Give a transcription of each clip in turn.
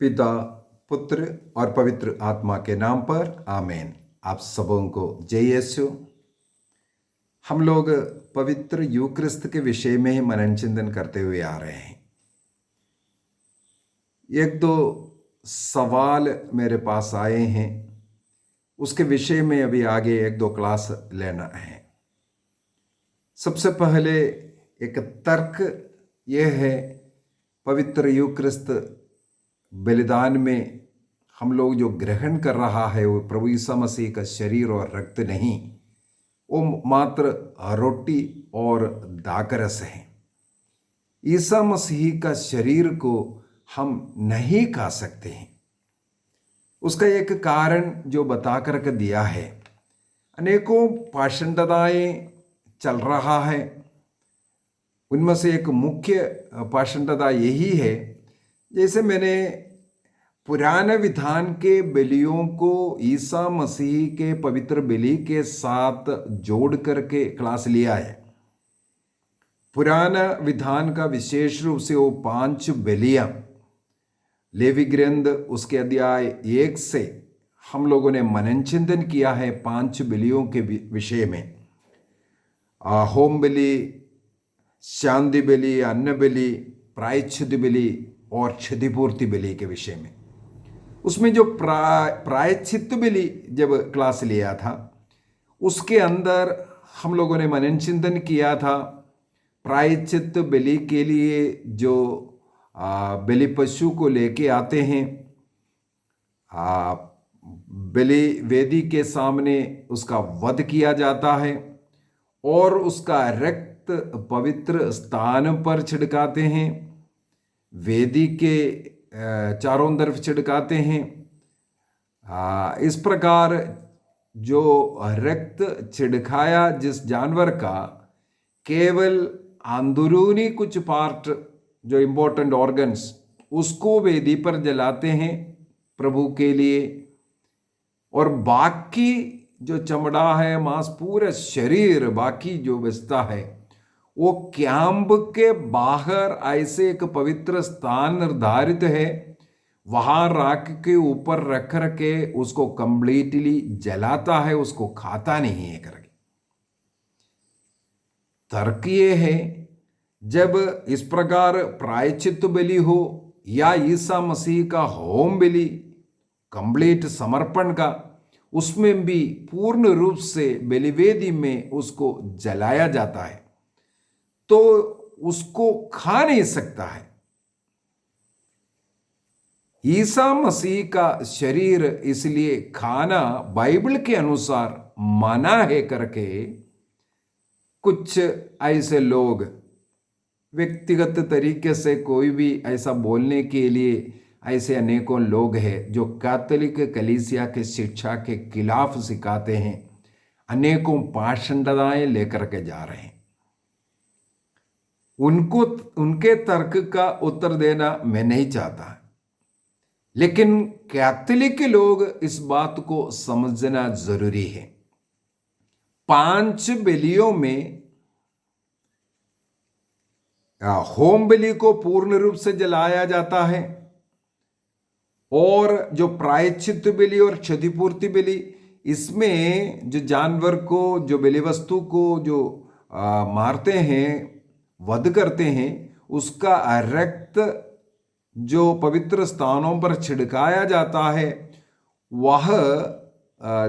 पिता, पुत्र और पवित्र आत्मा के नाम पर आमीन। आप सबों को जय यीशु। हम लोग पवित्र यूक्रिस्त के विषय में ही मनन चिंतन करते हुए आ रहे हैं। एक दो सवाल मेरे पास आए हैं, उसके विषय में अभी आगे एक दो क्लास लेना है। सबसे पहले एक तर्क यह है, पवित्र यूक्रिस्त बलिदान में हम लोग जो ग्रहण कर रहा है वो प्रभु यीशु मसीह का शरीर और रक्त नहीं, वो मात्र रोटी और दाखरस है। यीशु मसीह का शरीर को हम नहीं खा सकते हैं। उसका एक कारण जो बता करके दिया है, अनेकों पाषंडताएं चल रहा है। उनमें से एक मुख्य पाषंडता यही है, जैसे मैंने पुराने विधान के बलियों को ईसा मसीह के पवित्र बलि के साथ जोड़ करके क्लास लिया है। पुराना विधान का विशेष रूप से वो 5 बलियां, लेवी ग्रंथ उसके अध्याय 1 से हम लोगों ने मनन चिंतन किया है 5 बलियों के विषय में। होम बलि, शांति बलि, अन्न बलि, प्रायश्चित बलि और क्षतिपूर्ति बलि के विषय में। उसमें जो प्रायश्चित बलि जब क्लास लिया था, उसके अंदर हम लोगों ने मनन चिंतन किया था। प्रायश्चित बलि के लिए जो बलि पशु को लेके आते हैं, बलि वेदी के सामने उसका वध किया जाता है और उसका रक्त पवित्र स्थान पर छिड़काते हैं, वेदी के चारों तरफ छिड़काते हैं। इस प्रकार जो रक्त छिड़काया जिस जानवर का, केवल अंदरूनी कुछ पार्ट जो इम्पोर्टेंट ऑर्गन्स, उसको वेदी पर जलाते हैं प्रभु के लिए, और बाकी जो चमड़ा है, मांस, पूरा शरीर बाकी जो बचता है वो कैंप के बाहर ऐसे एक पवित्र स्थान निर्धारित है, वहां राख के ऊपर रख के उसको कंप्लीटली जलाता है, उसको खाता नहीं है करके। तर्क ये है, जब इस प्रकार प्रायश्चित बलि हो या ईसा मसीह का होम बलि कंप्लीट समर्पण का, उसमें भी पूर्ण रूप से बलिवेदी में उसको जलाया जाता है, तो उसको खा नहीं सकता है। ईसा मसीह का शरीर इसलिए खाना बाइबल के अनुसार मना है करके कुछ ऐसे लोग व्यक्तिगत तरीके से कोई भी ऐसा बोलने के लिए, ऐसे अनेकों लोग हैं जो कैथोलिक कलीसिया के शिक्षा के खिलाफ सिखाते हैं, अनेकों पाषंडताएं लेकर के जा रहे हैं। उनको उनके तर्क का उत्तर देना मैं नहीं चाहता, लेकिन कैथोलिक लोग इस बात को समझना जरूरी है। 5 बलियों में होम बलि को पूर्ण रूप से जलाया जाता है, और जो प्रायश्चित बलि और क्षतिपूर्ति बलि, इसमें जो जानवर को, जो बलि वस्तु को जो मारते हैं, वध करते हैं, उसका रक्त जो पवित्र स्थानों पर छिड़काया जाता है, वह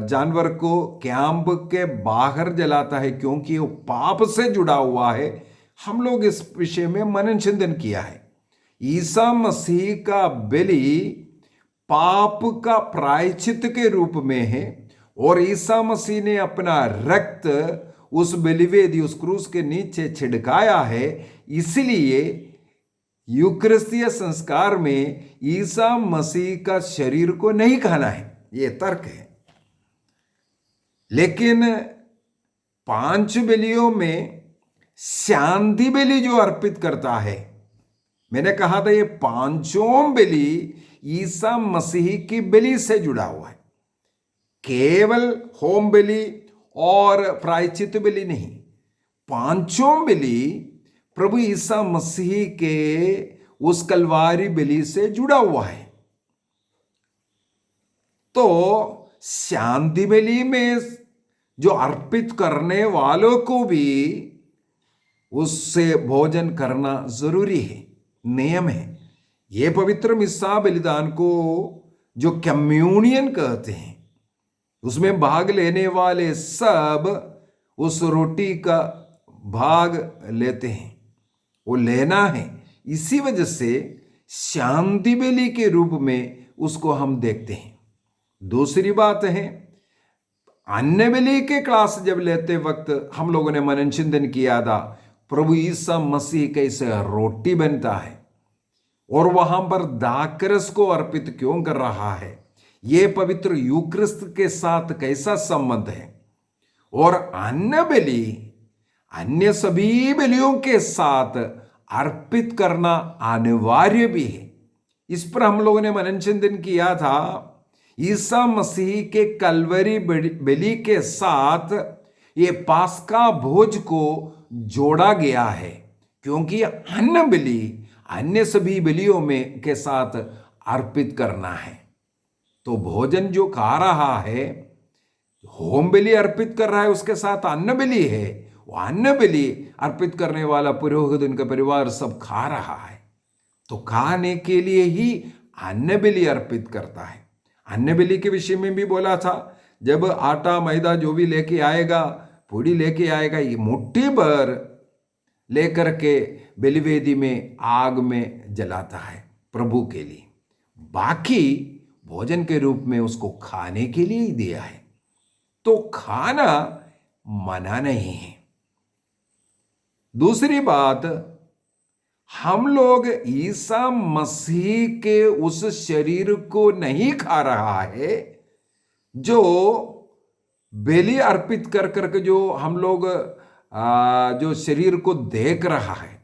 जानवर को कैंप के बाहर जलाता है, क्योंकि वो पाप से जुड़ा हुआ है। हम लोग इस विषय में मनन चिंतन किया है। ईसा मसीह का बलि पाप का प्रायश्चित के रूप में है, और ईसा मसीह ने अपना रक्त उस बलिवेदी, उस क्रूस के नीचे छिड़काया है। इसलिए यूक्रिस्तीय संस्कार में ईसा मसीह का शरीर को नहीं खाना है, ये तर्क है। लेकिन 5 बलियों में शांति बलि जो अर्पित करता है, मैंने कहा था ये 5 बलि ईसा मसीह की बलि से जुड़ा हुआ है, केवल होम बलि और प्रायश्चित बलि नहीं। 5 बलि प्रभु ईसा मसीह के उस कलवारी बलि से जुड़ा हुआ है। तो शांति बलि में जो अर्पित करने वालों को भी उससे भोजन करना जरूरी है, नियम है। ये पवित्र मिस्सा बलिदान को जो कम्युनियन कहते हैं, उसमें भाग लेने वाले सब उस रोटी का भाग लेते हैं, वो लेना है। इसी वजह से शांति बलि के रूप में उसको हम देखते हैं। दूसरी बात है, अन्य बलि के क्लास जब लेते वक्त हम लोगों ने मनन चिंतन किया था, प्रभु ईसा मसीह कैसे रोटी बनता है और वहां पर दाखरस को अर्पित क्यों कर रहा है, यह पवित्र यूक्रिस्त के साथ कैसा संबंध है, और अन्य बलि अन्य सभी बलियों के साथ अर्पित करना अनिवार्य भी है। इस पर हम लोगों ने मनन चिंतन किया था। ईसा मसीह के कलवरी बलि के साथ ये पास्का भोज को जोड़ा गया है, क्योंकि अन्य बलि अन्य सभी बलियों में के साथ अर्पित करना है। तो भोजन जो खा रहा है, होम बलि अर्पित कर रहा है, उसके साथ अन्न बलि है। वो अन्न बलि अर्पित करने वाला पुरोहित, उनका परिवार सब खा रहा है, तो खाने के लिए ही अन्न बलि अर्पित करता है। अन्न बलि के विषय में भी बोला था, जब आटा मैदा जो भी लेके आएगा, पूड़ी लेके आएगा, ये मुट्ठी भर लेकर के बलिवेदी में आग में जलाता है प्रभु के लिए, बाकी भोजन के रूप में उसको खाने के लिए ही दिया है। तो खाना मना नहीं है। दूसरी बात, हम लोग ईसा मसीह के उस शरीर को नहीं खा रहा है जो बलि अर्पित कर करके जो हम लोग जो शरीर को देख रहा है,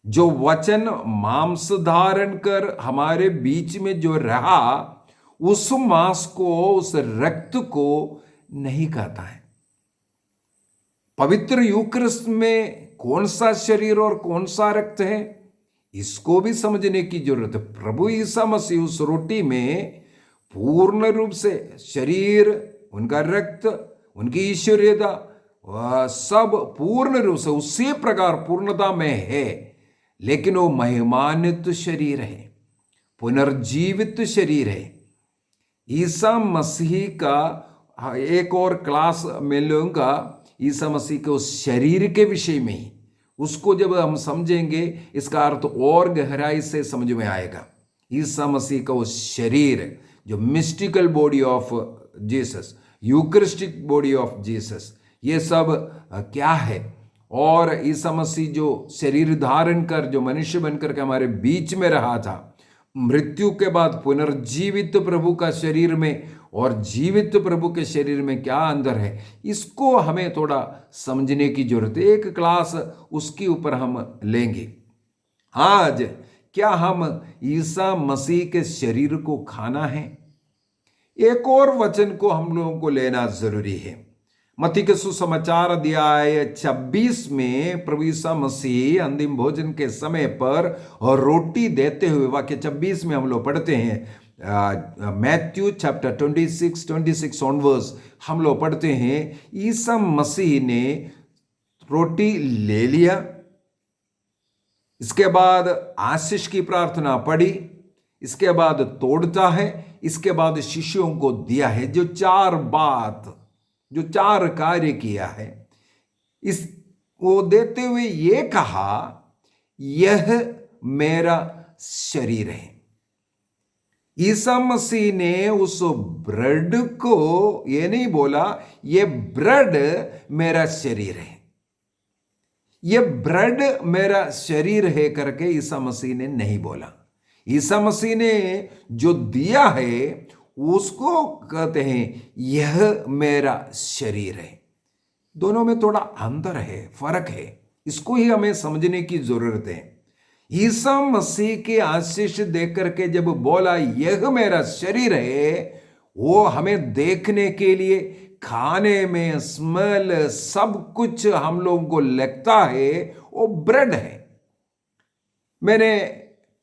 जो वचन मांस धारण कर हमारे बीच में जो रहा, उस मांस को, उस रक्त को नहीं खाता है। पवित्र यूक्रिस्ट में कौन सा शरीर और कौन सा रक्त है, इसको भी समझने की जरूरत है। प्रभु ईसा मसीह उस रोटी में पूर्ण रूप से शरीर, उनका रक्त, उनकी ईश्वरीयता सब पूर्ण रूप से उसी प्रकार पूर्णता में है, लेकिन वो महिमान्वित शरीर है, पुनर्जीवित शरीर है। ईसा मसीह का एक और क्लास में लूंगा, ईसा मसीह के उस शरीर के विषय में ही। उसको जब हम समझेंगे, इसका अर्थ और गहराई से समझ में आएगा। ईसा मसीह का उस शरीर, जो mystical body of Jesus, Eucharistic body of Jesus, ये सब क्या है, और ईसा मसीह जो शरीर धारण कर, जो मनुष्य बनकर के हमारे बीच में रहा था, मृत्यु के बाद पुनर्जीवित प्रभु का शरीर में और जीवित प्रभु के शरीर में क्या अंतर है, इसको हमें थोड़ा समझने की जरूरत है। एक क्लास उसके ऊपर हम लेंगे। आज क्या हम ईसा मसीह के शरीर को खाना है? एक और वचन को हम लोगों को लेना जरूरी है। मत्ती के सुसमाचार अध्याय 26 में प्रभु ईसा मसीह अंतिम भोजन के समय पर और रोटी देते हुए, वाक्य 26 में हम लोग पढ़ते हैं, मैथ्यू चैप्टर 26 ऑनवर्स हम लोग पढ़ते हैं, ईसा मसीह ने रोटी ले लिया, इसके बाद आशीष की प्रार्थना पढ़ी, इसके बाद तोड़ता है, इसके बाद शिष्यों को दिया है। जो चार कार्य किया है, इस वो देते हुए ये कहा, यह मेरा शरीर है। ईसा मसीह ने उस ब्रेड को ये नहीं बोला, ये ब्रेड मेरा शरीर है, ये ब्रेड मेरा शरीर है करके ईसा मसीह ने नहीं बोला। ईसा मसीह ने जो दिया है उसको कहते हैं यह मेरा शरीर है। दोनों में थोड़ा अंतर है, फर्क है, इसको ही हमें समझने की जरूरत है। ईसा मसीह के आशीष देकर के जब बोला यह मेरा शरीर है, वो हमें देखने के लिए, खाने में स्मेल सब कुछ हम लोगों को लगता है वो ब्रेड है। मैंने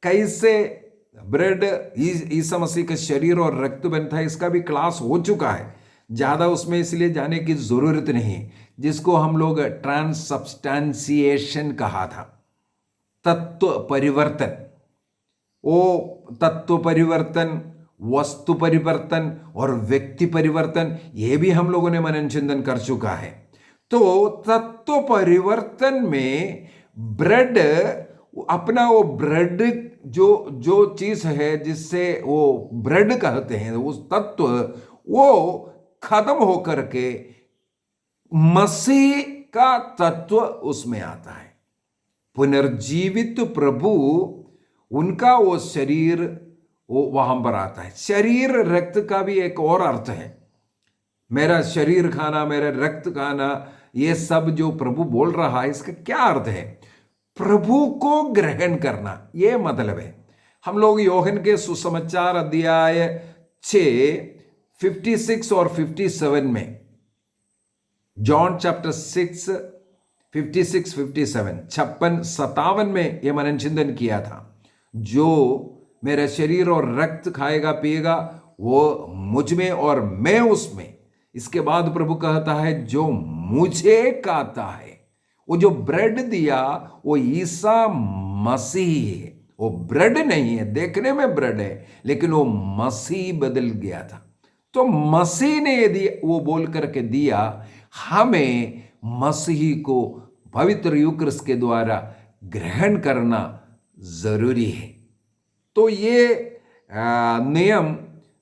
कैसे ब्रेड ईसा मसीह का शरीर और रक्त बनता है, इसका भी क्लास हो चुका है, ज़्यादा उसमें इसलिए जाने की ज़रूरत नहीं, जिसको हम लोग ट्रांससब्सटेंशिएशन कहा था, तत्व परिवर्तन। वो तत्व परिवर्तन, वस्तु परिवर्तन और व्यक्ति परिवर्तन, ये भी हम लोगों ने मनन चिंतन कर चुका है। तो तत्व परिवर्तन में ब्रेड, अपना वो ब्रेड जो जो चीज है जिससे वो ब्रेड कहते हैं, उस तत्व वो खत्म होकर के मसीह का तत्व उसमें आता है। पुनर्जीवित प्रभु, उनका वो शरीर वो वहां पर आता है। शरीर रक्त का भी एक और अर्थ है। मेरा शरीर खाना, मेरा रक्त खाना, ये सब जो प्रभु बोल रहा है, इसका क्या अर्थ है? प्रभु को ग्रहण करना, ये मतलब है। हम लोग योहन के सुसमाचार अध्याय 6, 56 और 57 में, जॉन चैप्टर 6, 56, 57, 56, 57 में यह मनन चिंतन किया था। जो मेरा शरीर और रक्त खाएगा पिएगा, वो मुझ में और मैं उसमें। इसके बाद प्रभु कहता है जो मुझे खाता है, वो जो ब्रेड दिया वो ईसा मसीह है। वो ब्रेड नहीं है, देखने में ब्रेड है, लेकिन वो मसीह बदल गया था। तो मसीह ने यदि वो बोल करके दिया, हमें मसीह को पवित्र यूक्रिस्ट के द्वारा ग्रहण करना जरूरी है। तो ये नियम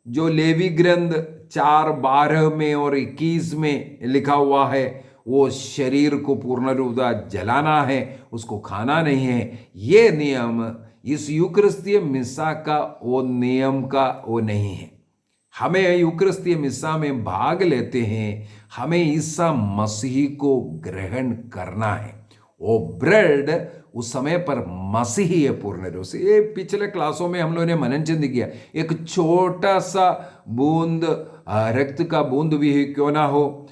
जो लेवी ग्रंथ 4:12 में और 21 में लिखा हुआ है, वो शरीर को पूर्ण रूप जलाना है, उसको खाना नहीं है, ये नियम इस यूक्रिस्तीय मिसा का वो नियम का वो नहीं है। हमें यूक्रिस्तीय मिसा में भाग लेते हैं, हमें ईसा मसीह को ग्रहण करना है। वो ब्रेड उस समय पर मसीही है पूर्ण रूप से। ये पिछले क्लासों में हम लोगों ने मनन चिंतन किया। एक छोटा सा बूंद रक्त का बूंद भी क्यों ना हो,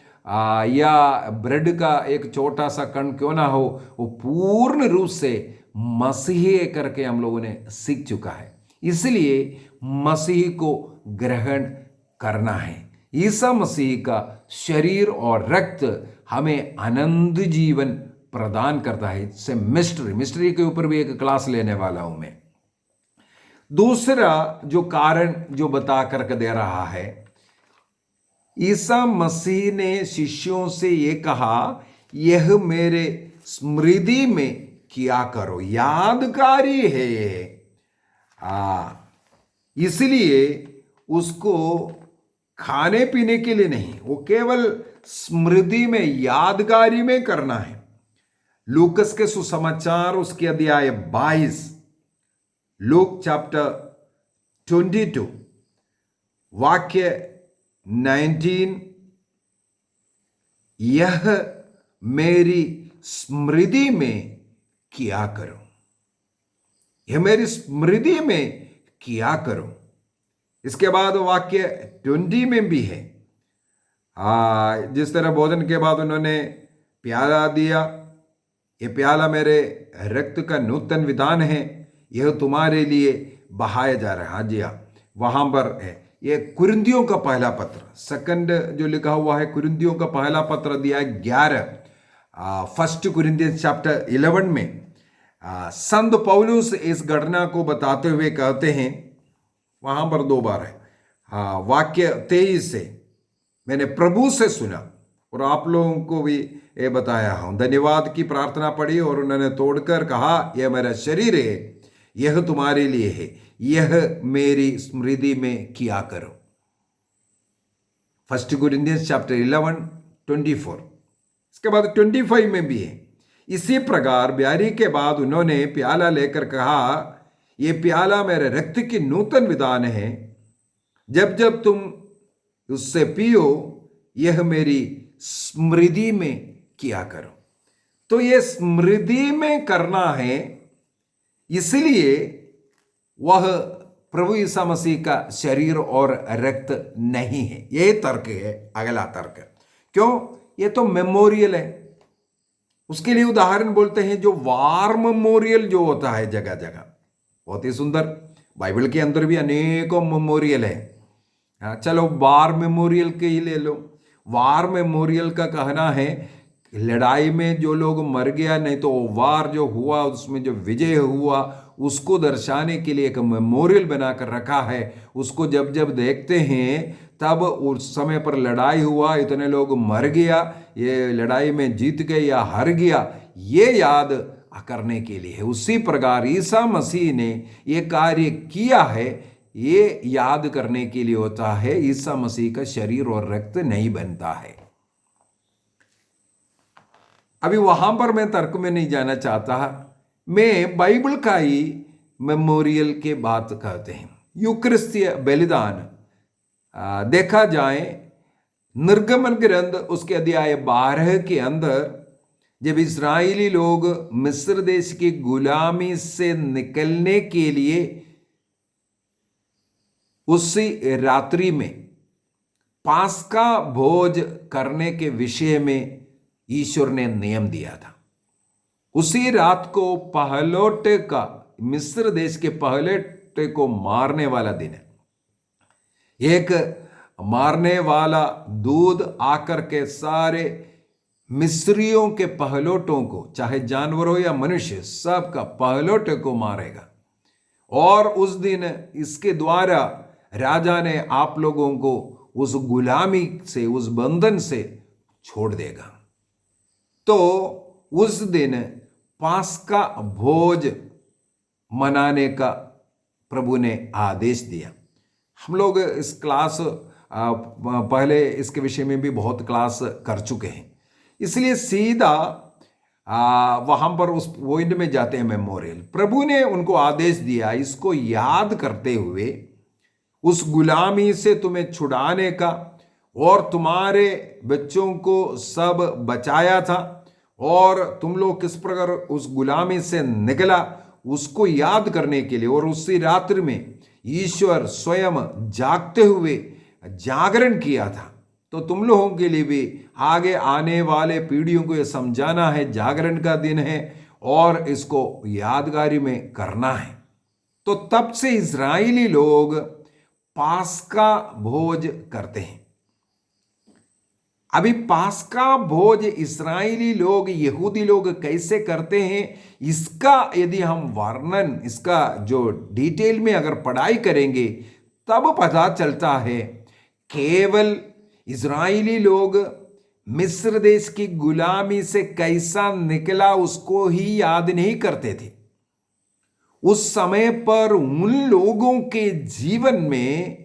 या ब्रेड का एक छोटा सा कण क्यों ना हो, वो पूर्ण रूप से मसीही करके हम लोगों ने सीख चुका है। इसलिए मसीह को ग्रहण करना है। ईसा मसीह का शरीर और रक्त हमें अनंत जीवन प्रदान करता है। इससे मिस्ट्री के ऊपर भी एक क्लास लेने वाला हूं मैं। दूसरा जो कारण जो बता करके दे रहा है, ईसा मसीह ने शिष्यों से ये कहा, यह मेरे स्मृति में किया करो, यादगारी है ये। इसलिए उसको खाने पीने के लिए नहीं, वो केवल स्मृति में, यादगारी में करना है। लूकस के सुसमाचार उसके अध्याय 22, लूक चैप्टर 22 वाक्य 19, यह मेरी स्मृति में किया करो, यह मेरी स्मृति में किया करो। इसके बाद वाक्य 20 में भी है, जिस तरह भोजन के बाद उन्होंने प्याला दिया, यह प्याला मेरे रक्त का नूतन विधान है, यह तुम्हारे लिए बहाया जा रहा है। हाँ जी हाँ, वहां पर है। ये कुरिन्थियों का पहला पत्र, सेकंड जो लिखा हुआ है, कुरिन्थियों का पहला पत्र अध्याय 11, फर्स्ट कुरिन्थियंस चैप्टर 11 में संत पौलुस इस घटना को बताते हुए कहते हैं, वहां पर 2 बार है, वाक्य 23 से, मैंने प्रभु से सुना और आप लोगों को भी ये बताया हूं, धन्यवाद की प्रार्थना पढ़ी और उन्होंने तोड़कर कहा, यह मेरा शरीर है, यह तुम्हारे लिए है, यह मेरी स्मृति में किया करो। First Corinthians chapter 11, 24। इसके बाद 25 में भी है, इसी प्रकार ब्यारी के बाद उन्होंने प्याला लेकर कहा, यह प्याला मेरे रक्त की नूतन विधान है, जब जब तुम उससे पियो, यह मेरी स्मृति में किया करो। तो यह स्मृति में करना है, इसलिए वह प्रभु ईसा मसीह का शरीर और रक्त नहीं है। यह तर्क है, अगला तर्क। क्यों? यह तो मेमोरियल है। उसके लिए उदाहरण बोलते हैं जो वार मेमोरियल जो होता है जगह जगह, बहुत ही सुंदर। बाइबल के अंदर भी अनेकों मेमोरियल है। हाँ, चलो वार मेमोरियल के ही ले लो। वार मेमोरियल का कहना है लड़ाई में जो लोग मर गया, नहीं तो वार जो हुआ उसमें जो विजय हुआ उसको दर्शाने के लिए एक मेमोरियल बनाकर रखा है। उसको जब जब देखते हैं तब उस समय पर लड़ाई हुआ, इतने लोग मर गया, ये लड़ाई में जीत गए या हार गया, ये याद करने के लिए है। उसी प्रकार ईसा मसीह ने ये कार्य किया है, ये याद करने के लिए होता है। ईसा मसीह का शरीर और रक्त नहीं बनता है। अभी वहां पर मैं तर्क में नहीं जाना चाहता, मैं बाइबल का ही मेमोरियल के बात कहते हैं। यूक्रिस्तीय बलिदान देखा जाए निर्गमन ग्रंथ उसके अध्याय 12 के अंदर, जब इस्राएली लोग मिस्र देश की गुलामी से निकलने के लिए उसी रात्रि में पास्का भोज करने के विषय में ईश्वर ने नियम दिया था। उसी रात को पहलोटे का, मिस्र देश के पहलोटे को मारने वाला दिन है। एक मारने वाला दूध आकर के सारे मिस्रियों के पहलोटों को, चाहे जानवर हो या मनुष्य, सबका पहलोटे को मारेगा। और उस दिन इसके द्वारा राजा ने आप लोगों को उस गुलामी से, उस बंधन से छोड़ देगा। तो उस दिन पास्का भोज मनाने का प्रभु ने आदेश दिया। हम लोग इस क्लास पहले इसके विषय में भी बहुत क्लास कर चुके हैं, इसलिए सीधा वहां पर उस पॉइंट में जाते हैं। मेमोरियल, प्रभु ने उनको आदेश दिया इसको याद करते हुए उस गुलामी से तुम्हें छुड़ाने का, और तुम्हारे बच्चों को सब बचाया था, और तुम लोग किस प्रकार उस गुलामी से निकला उसको याद करने के लिए। और उसी रात्रि में ईश्वर स्वयं जागते हुए जागरण किया था। तो तुम लोगों के लिए भी आगे आने वाले पीढ़ियों को यह समझाना है जागरण का दिन है और इसको यादगारी में करना है। तो तब से इजरायली लोग पास्का भोज करते हैं। अभी पास्का भोज इस्राएली लोग, यहूदी लोग कैसे करते हैं, इसका यदि हम वर्णन, इसका जो डिटेल में अगर पढ़ाई करेंगे तब पता चलता है केवल इस्राएली लोग मिस्र देश की गुलामी से कैसा निकला उसको ही याद नहीं करते थे। उस समय पर उन लोगों के जीवन में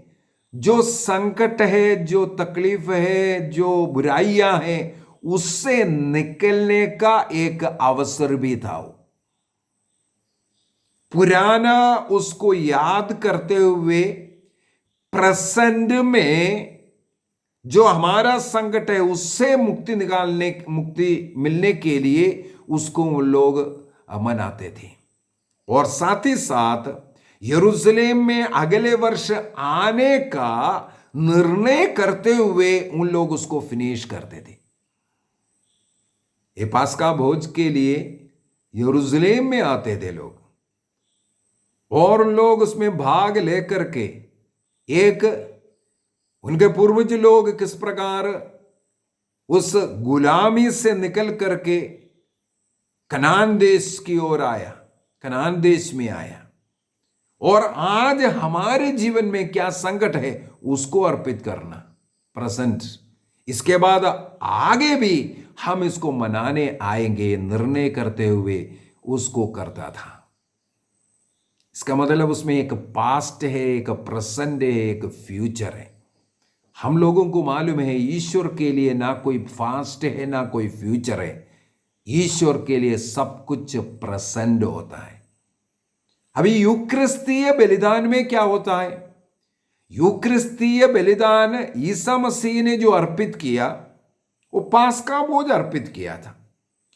जो संकट है, जो तकलीफ है, जो बुराइयां हैं, उससे निकलने का एक अवसर भी था। पुराना उसको याद करते हुए प्रेजेंट में जो हमारा संकट है उससे मुक्ति मिलने के लिए उसको लोग मनाते थे। और साथ ही साथ यरूशलेम में अगले वर्ष आने का निर्णय करते हुए उन लोग उसको फिनिश करते थे। ये पास्का भोज के लिए यरूशलेम में आते थे लोग, और लोग उसमें भाग लेकर के एक उनके पूर्वज लोग किस प्रकार उस गुलामी से निकल करके कनान देश की ओर आया, कनान देश में आया, और आज हमारे जीवन में क्या संकट है उसको अर्पित करना प्रेजेंट। इसके बाद आगे भी हम इसको मनाने आएंगे, निर्णय करते हुए उसको करता था। इसका मतलब उसमें एक पास्ट है, एक प्रेजेंट है, एक फ्यूचर है। हम लोगों को मालूम है ईश्वर के लिए ना कोई पास्ट है ना कोई फ्यूचर है, ईश्वर के लिए सब कुछ प्रेजेंट होता है। अभी यूक्रिस्तीय बलिदान में क्या होता है? यूक्रिस्तीय बलिदान ईसा मसीह ने जो अर्पित किया वो पास्का भोज अर्पित किया था।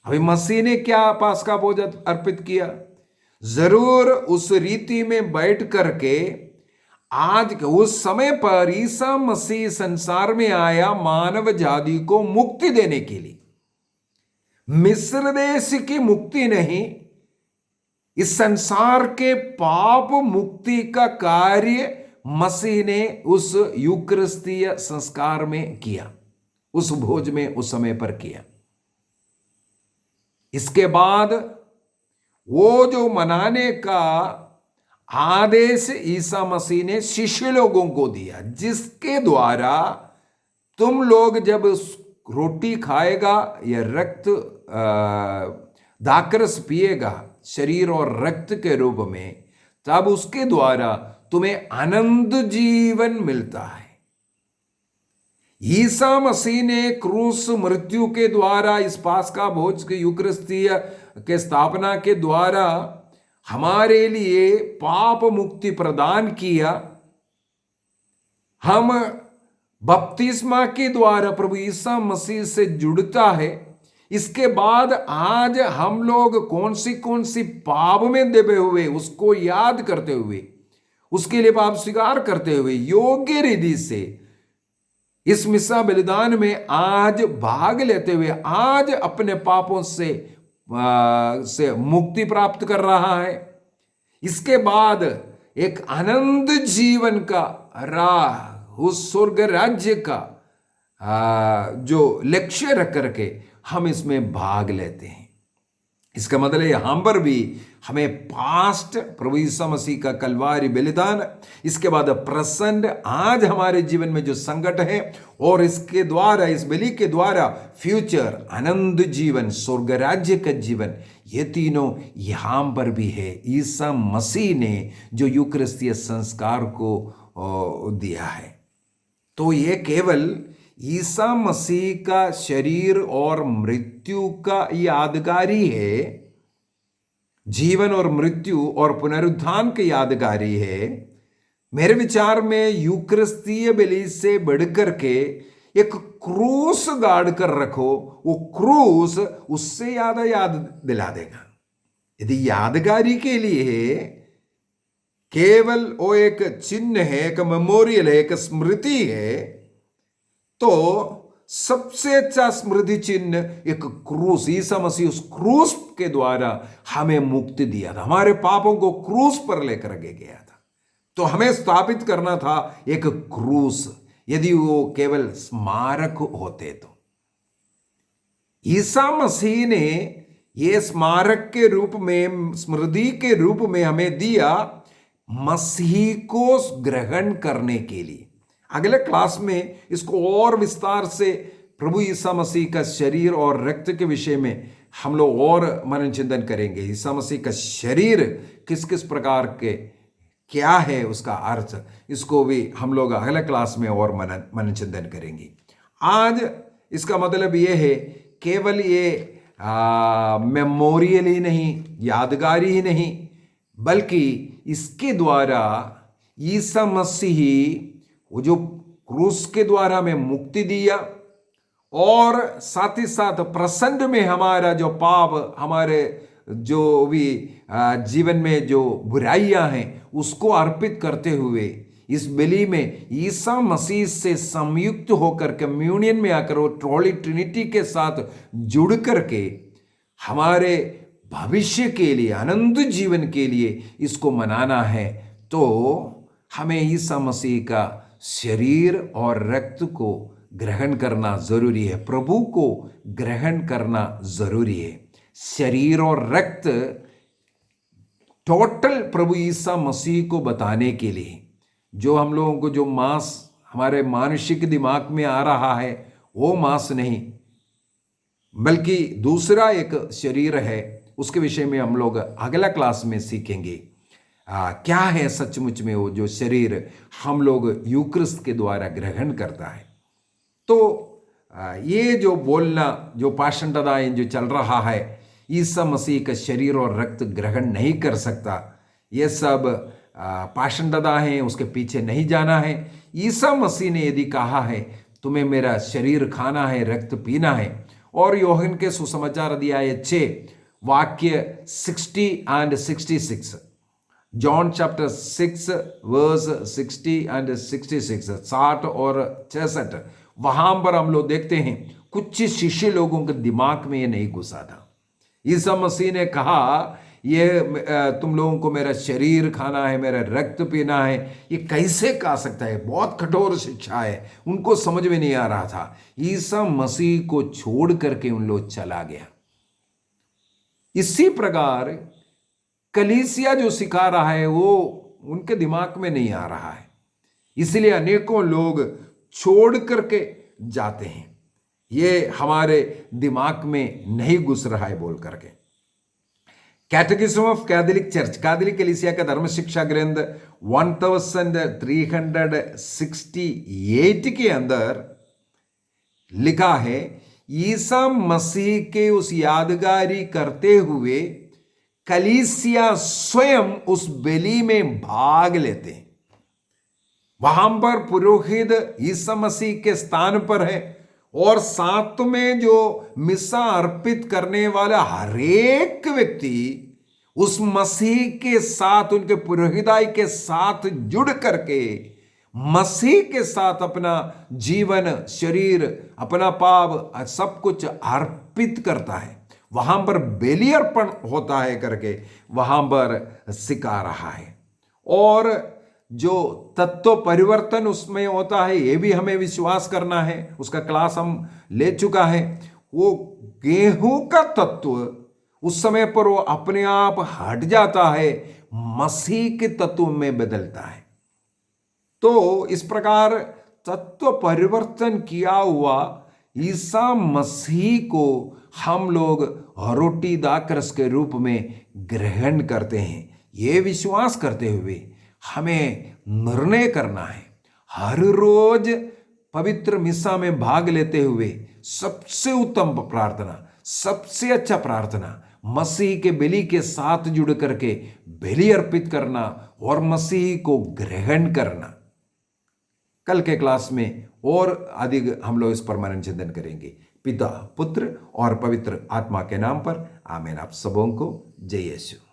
अभी मसीह ने क्या पास्का भोज अर्पित किया? जरूर उस रीति में बैठ करके आज उस समय पर ईसा मसीह संसार में आया मानव जाति को मुक्ति देने के लिए। मिस्र देश की मुक्ति नहीं, इस संसार के पाप मुक्ति का कार्य मसीह ने उस यूकरिस्तीय संस्कार में किया, उस भोज में उस समय पर किया। इसके बाद वो जो मनाने का आदेश ईसा मसीह ने शिष्य लोगों को दिया, जिसके द्वारा तुम लोग जब रोटी खाएगा या रक्त दाखरस पिएगा शरीर और रक्त के रूप में, तब उसके द्वारा तुम्हें अनंत जीवन मिलता है। ईसा मसीह ने क्रूस मृत्यु के द्वारा, इस पास्का भोज के यूकरिस्तीय के स्थापना के द्वारा हमारे लिए पाप मुक्ति प्रदान किया। हम बपतिस्मा के द्वारा प्रभु ईसा मसीह से जुड़ता है। इसके बाद आज हम लोग कौन सी पाप में दबे हुए उसको याद करते हुए, उसके लिए पाप स्वीकार करते हुए योग्य रीति से इस मिसा बलिदान में आज भाग लेते हुए आज अपने पापों से मुक्ति प्राप्त कर रहा है। इसके बाद एक अनंत जीवन का राह, उस स्वर्ग राज्य का जो लक्ष्य रख करके हम इसमें भाग लेते हैं। इसका मतलब यहां पर भी हमें पास्ट प्रभु यीशु मसीह का कलवारी बलिदान, इसके बाद प्रेजेंट आज हमारे जीवन में जो संकट है, और इसके द्वारा, इस बलि के द्वारा फ्यूचर अनंत जीवन, स्वर्ग राज्य का जीवन, ये तीनों यहां पर भी है। ईसा मसीह ने जो यूकरिस्तीय संस्कार को दिया है, तो ये केवल ईसा मसीह का शरीर और मृत्यु का यादगारी है, जीवन और मृत्यु और पुनरुत्थान की यादगारी है। मेरे विचार में यूकरिस्तीय बलि से बढ़कर के एक क्रूस गाड़ कर रखो, वो क्रूस उससे याद दिला देगा। यदि यादगारी के लिए केवल वो एक चिन्ह है, एक मेमोरियल है, एक स्मृति है, तो सबसे अच्छा स्मृति चिन्ह एक क्रूस, ईसा मसीह उस क्रूस के द्वारा हमें मुक्ति दिया था, हमारे पापों को क्रूस पर लेकर के गया था। तो हमें स्थापित करना था एक क्रूस। यदि वो केवल स्मारक होते तो ईसा मसीह ने ये स्मारक के रूप में, स्मृति के रूप में हमें दिया, मसीह को ग्रहण करने के लिए। अगले क्लास में इसको और विस्तार से प्रभु ईसा मसीह का शरीर और रक्त के विषय में हम लोग और मनन चिंतन करेंगे। ईसा मसीह का शरीर किस किस प्रकार के क्या है, उसका अर्थ, इसको भी हम लोग अगले क्लास में और मनन चिंतन करेंगे। आज इसका मतलब ये है, केवल ये मेमोरियल ही नहीं, यादगारी ही नहीं, बल्कि इसके द्वारा ईसा मसीह वो जो क्रूस के द्वारा हमें मुक्ति दिया, और साथ ही साथ प्रसन्न में हमारा जो पाप, हमारे जो भी जीवन में जो बुराइयां हैं, उसको अर्पित करते हुए इस बलि में ईसा मसीह से संयुक्त होकर कम्युनियन में आकर, वो ट्रोली ट्रिनिटी के साथ जुड़ करके हमारे भविष्य के लिए, अनंत जीवन के लिए इसको मनाना है। तो हमें ईसा मसीह का शरीर और रक्त को ग्रहण करना जरूरी है, प्रभु को ग्रहण करना जरूरी है। शरीर और रक्त टोटल प्रभु ईसा मसीह को बताने के लिए, जो हम लोगों को जो मांस हमारे मानसिक दिमाग में आ रहा है, वो मांस नहीं, बल्कि दूसरा एक शरीर है, उसके विषय में हम लोग अगला क्लास में सीखेंगे। क्या है सचमुच में वो जो शरीर हम लोग यूक्रिस्ट के द्वारा ग्रहण करता है। तो ये जो बोलना, जो पाषंडताएं जो चल रहा है, ईसा मसीह का शरीर और रक्त ग्रहण नहीं कर सकता, ये सब पाषंडता हैं, उसके पीछे नहीं जाना है। ईसा मसीह ने यदि कहा है तुम्हें मेरा शरीर खाना है, रक्त पीना है, और यूहन्ना के सुसमाचार अध्याय 6 वाक्य 60 and 66, John chapter 6 verse 60 and 66, 60 और 66, वहां पर हम लोग देखते हैं कुछ शिष्य लोगों के दिमाग में ये नहीं घुसा था। ईसा मसीह ने कहा तुम लोगों को मेरा शरीर खाना है, मेरा रक्त पीना है, ये कैसे कहा सकता है? बहुत कठोर शिक्षा है। उनको समझ में नहीं आ रहा था। ईसा मसीह को छोड़ करके उन लोग चला गया। इसी प्रकार कलीसिया जो सिखा रहा है वो उनके दिमाग में नहीं आ रहा है, इसलिए अनेकों लोग छोड़ करके जाते हैं। ये हमारे दिमाग में नहीं घुस रहा है बोल करके। कैटेकिज्म ऑफ कैथोलिक चर्च, कैथोलिक कलीसिया का धर्म शिक्षा ग्रंथ 1368 के अंदर लिखा है, ईसा मसीह के उस यादगारी करते हुए कलीसिया स्वयं उस बलि में भाग लेते हैं। वहां पर पुरोहित ईसा मसीह के स्थान पर है और साथ में जो मिसा अर्पित करने वाला हरेक व्यक्ति उस मसीह के साथ, उनके पुरोहिताई के साथ जुड़ करके मसीह के साथ अपना जीवन, शरीर, अपना पाप सब कुछ अर्पित करता है। वहां पर बलि अर्पण होता है करके वहां पर सिखा रहा है। और जो तत्व परिवर्तन उसमें होता है ये भी हमें विश्वास करना है। उसका क्लास हम ले चुका है। वो गेहूं का तत्व उस समय पर वो अपने आप हट जाता है, मसीह के तत्व में बदलता है। तो इस प्रकार तत्व परिवर्तन किया हुआ ईसा मसीह को हम लोग रोटी दाकरस के रूप में ग्रहण करते हैं। ये विश्वास करते हुए हमें निर्णय करना है, हर रोज पवित्र मिसा में भाग लेते हुए सबसे उत्तम प्रार्थना, सबसे अच्छा प्रार्थना मसीह के बलि के साथ जुड़ करके बलि अर्पित करना और मसीह को ग्रहण करना। कल के क्लास में और अधिक हम लोग इस पर मनन चिंतन करेंगे। पिता, पुत्र और पवित्र आत्मा के नाम पर आमीन। आप सबों को जय यीशु।